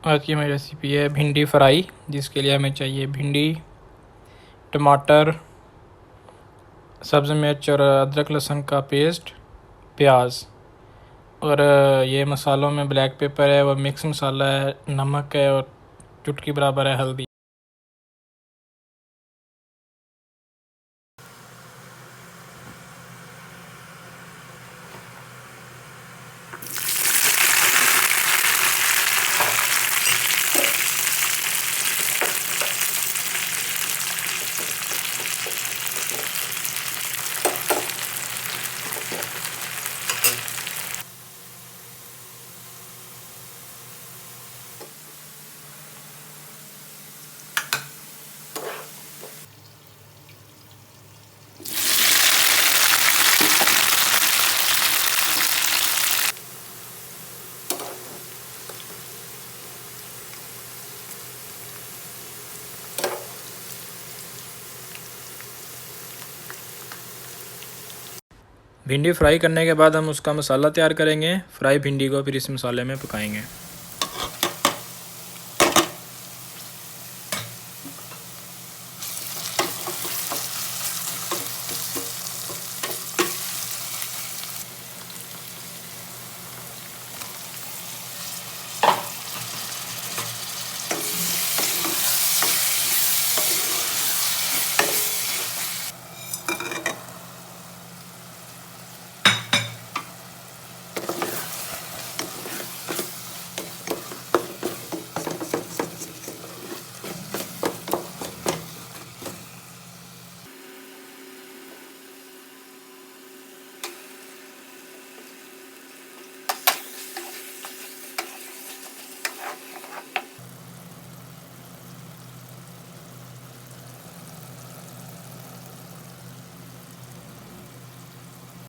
आज की हमारी रेसिपी है भिंडी फ्राई, जिसके लिए हमें चाहिए भिंडी, टमाटर, सब्ज़ मिर्च और अदरक लहसुन का पेस्ट, प्याज। और ये मसालों में ब्लैक पेपर है, और मिक्स मसाला है, नमक है और चुटकी बराबर है हल्दी। भिंडी फ्राई करने के बाद हम उसका मसाला तैयार करेंगे। फ्राई भिंडी को फिर इस मसाले में पकाएंगे।